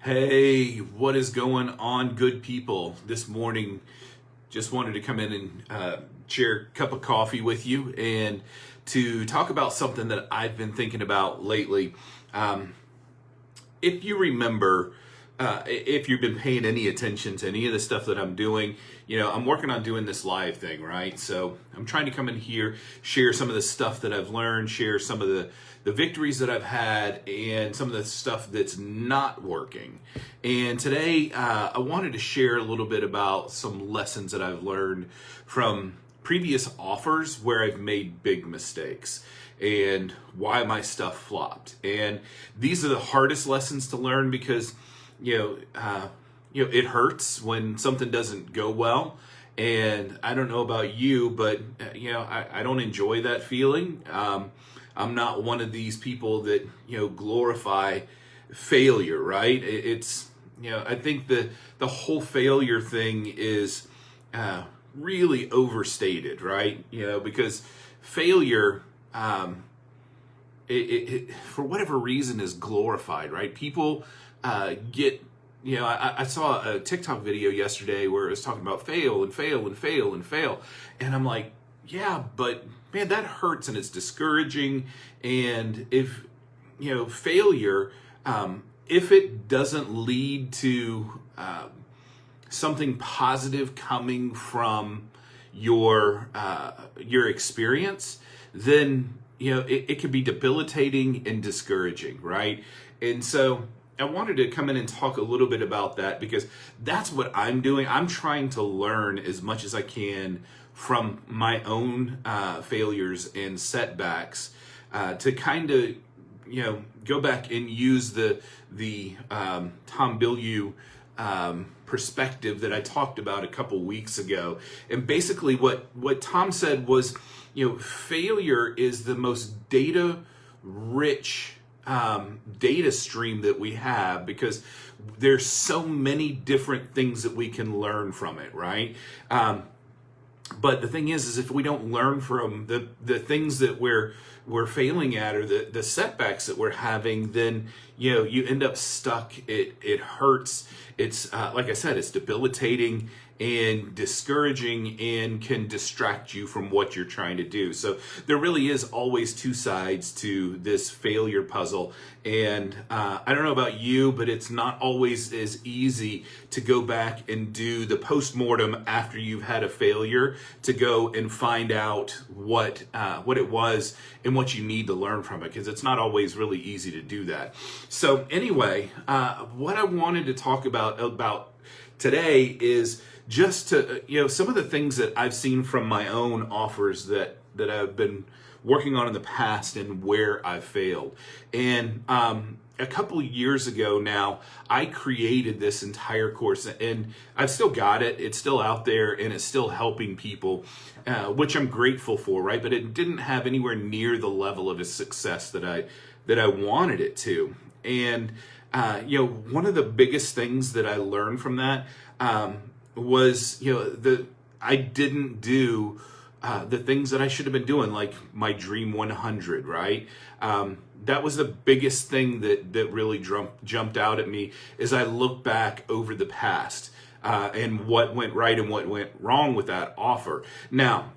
Hey, what is going on, good people? This morning, just wanted to come in and share a cup of coffee with you and to talk about something that I've been thinking about lately. Um, if you remember, if you've been paying any attention to any of the stuff that I'm doing, I'm working on doing this live thing, right? So I'm trying to come in here, share some of the stuff that I've learned, share some of the victories that I've had, and some of the stuff that's not working. And today, I wanted to share a little bit about some lessons that I've learned from previous offers where I've made big mistakes and why my stuff flopped. And these are the hardest lessons to learn because it hurts when something doesn't go well. And I don't know about you, but I don't enjoy that feeling. I'm not one of these people that glorify failure, right? It's I think the whole failure thing is really overstated, right? Because failure, for whatever reason, is glorified, right? People get, I saw a TikTok video yesterday where it was talking about fail and fail and fail and fail. And I'm like, yeah, but man, that hurts and it's discouraging. And if, failure, if it doesn't lead to something positive coming from your experience, then it can be debilitating and discouraging, right? And so I wanted to come in and talk a little bit about that because that's what I'm doing. I'm trying to learn as much as I can from my own failures and setbacks to kind of go back and use the Tom Bilyeu perspective that I talked about a couple weeks ago. And basically what Tom said was, failure is the most data rich data stream that we have because there's so many different things that we can learn from it, right? But the thing is if we don't learn from the things that we're failing at or the setbacks that we're having, then you end up stuck. It hurts. It's like I said, it's debilitating and discouraging and can distract you from what you're trying to do. So there really is always two sides to this failure puzzle. And I don't know about you, but it's not always as easy to go back and do the postmortem after you've had a failure to go and find out what it was and what you need to learn from it, because it's not always really easy to do that. So anyway, what I wanted to talk about today is just to, some of the things that I've seen from my own offers that I've been working on in the past and where I've failed. And a couple of years ago now, I created this entire course and I've still got it. It's still out there and it's still helping people, which I'm grateful for, right? But it didn't have anywhere near the level of success that I wanted it to. And one of the biggest things that I learned from that was I didn't do the things that I should have been doing, like my Dream 100, right? That was the biggest thing that really jumped out at me as I look back over the past and what went right and what went wrong with that offer. Now,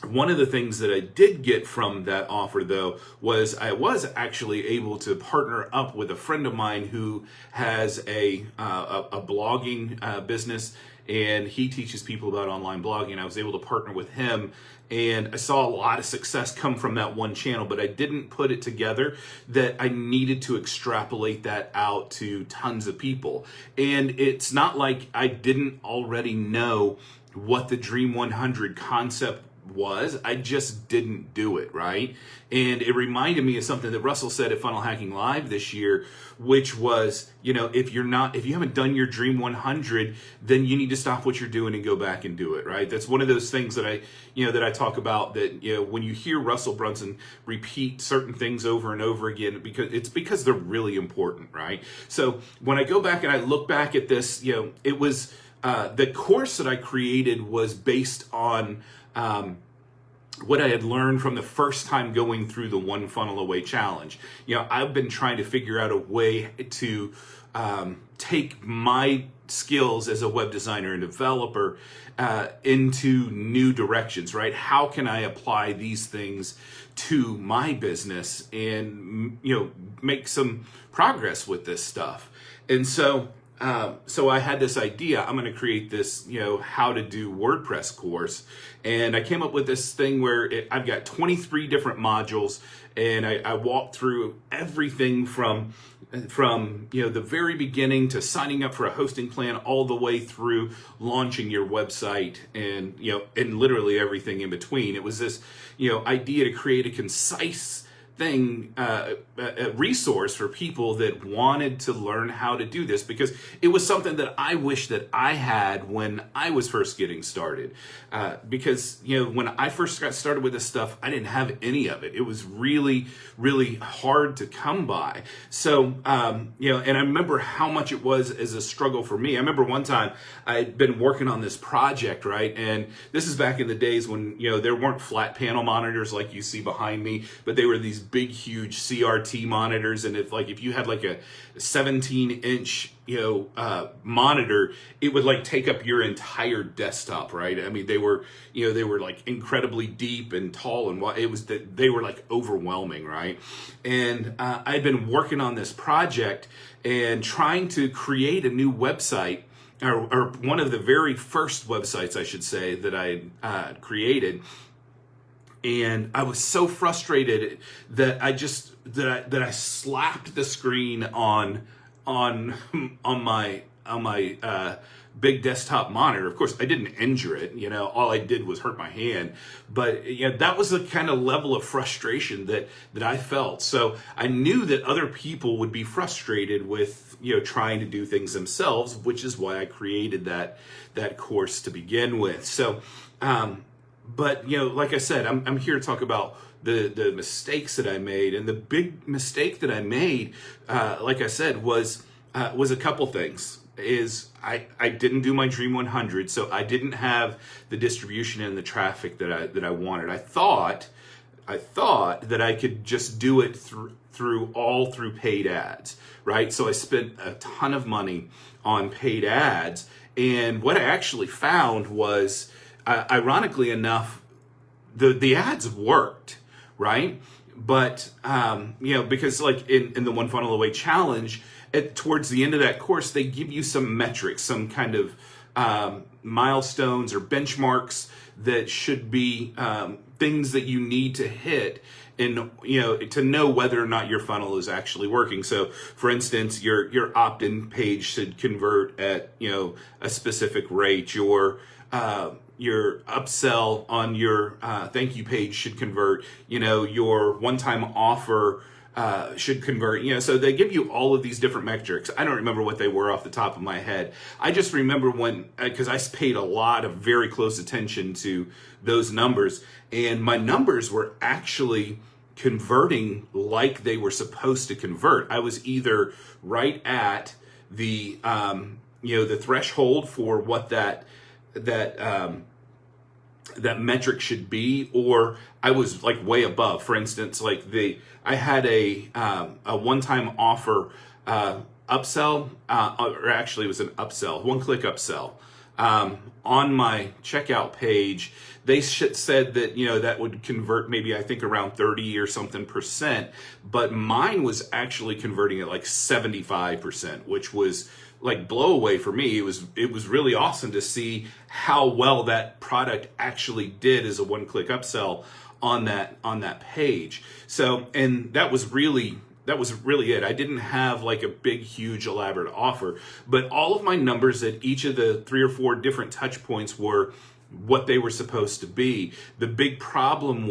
one of the things that I did get from that offer, though, was I was actually able to partner up with a friend of mine who has a blogging business, and he teaches people about online blogging. I was able to partner with him, and I saw a lot of success come from that one channel, but I didn't put it together that I needed to extrapolate that out to tons of people. And it's not like I didn't already know what the Dream 100 concept was. I just didn't do it, right? And it reminded me of something that Russell said at Funnel Hacking Live this year, which was, if you haven't done your Dream 100, then you need to stop what you're doing and go back and do it, right? That's one of those things that I talk about, that, when you hear Russell Brunson repeat certain things over and over again, because they're really important, right? So when I go back and I look back at this, it was, the course that I created was based on what I had learned from the first time going through the One Funnel Away challenge. I've been trying to figure out a way to take my skills as a web designer and developer into new directions, right? How can I apply these things to my business and, make some progress with this stuff? And so I had this idea. I'm going to create this, how to do WordPress course. And I came up with this thing where I've got 23 different modules, and I walked through everything from the very beginning to signing up for a hosting plan all the way through launching your website, and and literally everything in between. It was this idea to create a concise thing, a resource for people that wanted to learn how to do this, because it was something that I wish that I had when I was first getting started. Because when I first got started with this stuff, I didn't have any of it. It was really, really hard to come by. So and I remember how much it was as a struggle for me. I remember one time I'd been working on this project, right? And this is back in the days when there weren't flat panel monitors like you see behind me, but they were these big, huge CRT monitors. And if you had like a 17-inch monitor, it would take up your entire desktop, right? I mean, they were like incredibly deep and tall, and they were like overwhelming, right? And I'd been working on this project and trying to create a new website, or one of the very first websites, I should say, that I created. And I was so frustrated that I slapped the screen on my big desktop monitor. Of course, I didn't injure it. All I did was hurt my hand. But that was the kind of level of frustration that I felt. So I knew that other people would be frustrated with trying to do things themselves, which is why I created that course to begin with. So. But like I said, I'm here to talk about the mistakes that I made, and the big mistake that I made, like I said, was a couple things. Is I didn't do my Dream 100, so I didn't have the distribution and the traffic that I wanted. I thought that I could just do it through paid ads, right? So I spent a ton of money on paid ads, and what I actually found was, ironically enough, the ads worked, right? But because in the One Funnel Away challenge, towards the end of that course, they give you some metrics, some kind of milestones or benchmarks that should be things that you need to hit and to know whether or not your funnel is actually working. So for instance, your opt-in page should convert at a specific rate. Your upsell on your thank you page should convert. Your one-time offer should convert. So they give you all of these different metrics. I don't remember what they were off the top of my head. I just remember because I paid a lot of very close attention to those numbers, and my numbers were actually converting like they were supposed to convert. I was either right at the the threshold for what that metric should be, or I was way above. For instance, I had a one-time offer upsell, or actually it was an upsell, one-click upsell. On my checkout page, they said that that would convert maybe, I think, around 30 or something %, but mine was actually converting at 75%, which was blow away for me. It was really awesome to see how well that product actually did as a one-click upsell on that page. So, and that was really it. I didn't have a big, huge, elaborate offer, but all of my numbers at each of the 3 or 4 different touch points were what they were supposed to be. The big problem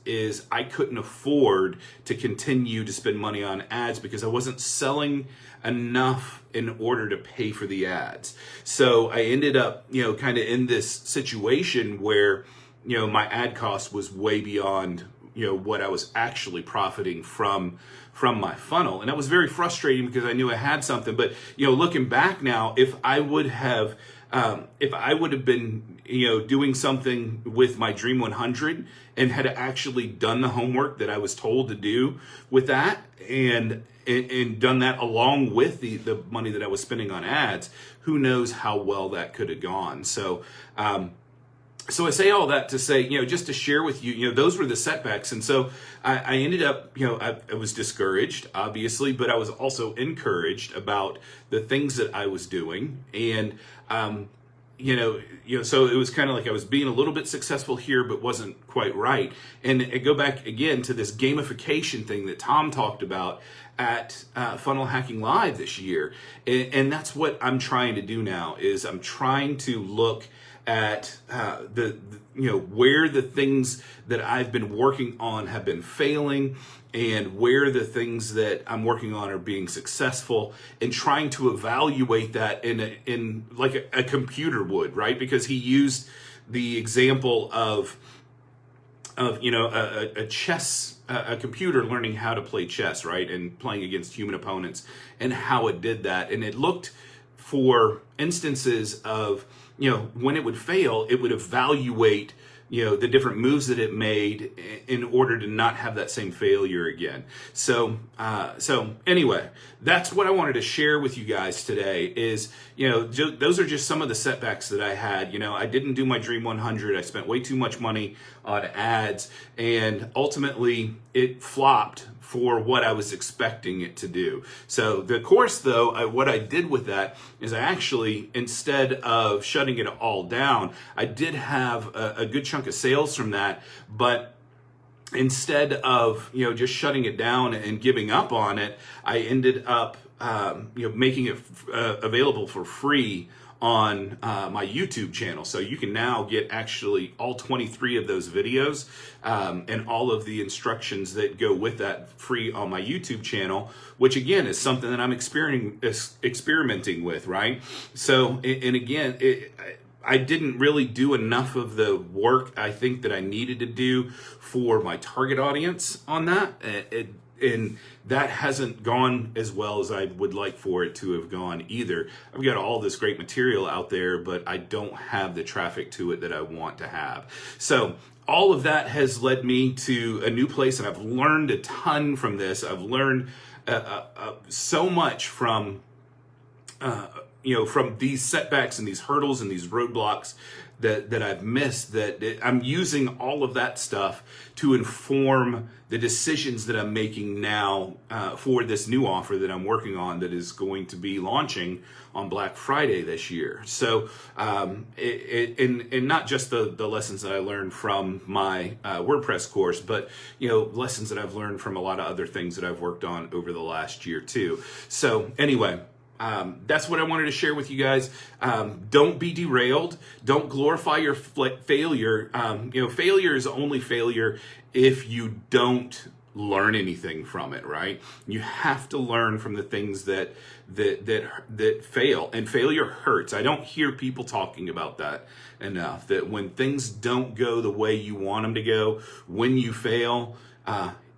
is I couldn't afford to continue to spend money on ads because I wasn't selling enough in order to pay for the ads. So I ended up, kind of in this situation where, my ad cost was way beyond, what I was actually profiting from my funnel. And that was very frustrating because I knew I had something. But, looking back now, if I would have if I would have been, doing something with my Dream 100 and had actually done the homework that I was told to do with that, and done that along with the money that I was spending on ads, who knows how well that could have gone. So, so I say all that to say, just to share with you, those were the setbacks. And so I ended up, I was discouraged, obviously, but I was also encouraged about the things that I was doing. And, so it was kind of like I was being a little bit successful here, but wasn't quite right. And I go back again to this gamification thing that Tom talked about at Funnel Hacking Live this year. And that's what I'm trying to do now, is I'm trying to look at where the things that I've been working on have been failing, and where the things that I'm working on are being successful, and trying to evaluate that in like a computer would, right? Because he used the example of a chess, a computer learning how to play chess, right, and playing against human opponents, and how it did that. And it looked for instances of, when it would fail, it would evaluate, the different moves that it made in order to not have that same failure again. So anyway, that's what I wanted to share with you guys today is, those are just some of the setbacks that I had. I didn't do my Dream 100. I spent way too much money on ads, and ultimately it flopped for what I was expecting it to do. So the course, though, what I did with that is I actually, instead of shutting it all down, I did have a good chunk of sales from that, but instead of just shutting it down and giving up on it, I ended up making it available for free on my YouTube channel. So you can now get actually all 23 of those videos and all of the instructions that go with that free on my YouTube channel, which again is something that I'm experimenting with, right? So, and again, I didn't really do enough of the work I think that I needed to do for my target audience on that. And that hasn't gone as well as I would like for it to have gone either. I've got all this great material out there, but I don't have the traffic to it that I want to have. So all of that has led me to a new place, and I've learned a ton from this. I've learned so much from these setbacks and these hurdles and these roadblocks that I've missed, that I'm using all of that stuff to inform the decisions that I'm making now for this new offer that I'm working on that is going to be launching on Black Friday this year. So, and not just the lessons that I learned from my WordPress course, but, lessons that I've learned from a lot of other things that I've worked on over the last year too. So anyway, that's what I wanted to share with you guys. Don't be derailed. Don't glorify your failure. Failure is only failure if you don't learn anything from it, right? You have to learn from the things that fail, and failure hurts. I don't hear people talking about that enough, that when things don't go the way you want them to go, when you fail,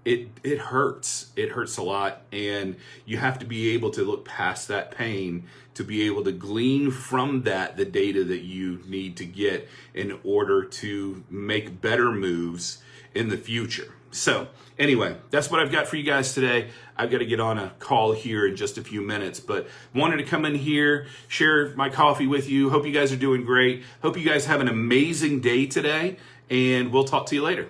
it hurts. It hurts a lot, and you have to be able to look past that pain to be able to glean from that the data that you need to get in order to make better moves in the future. So anyway, that's what I've got for you guys today. I've got to get on a call here in just a few minutes, but wanted to come in here, share my coffee with you. Hope you guys are doing great. Hope you guys have an amazing day today, and we'll talk to you later.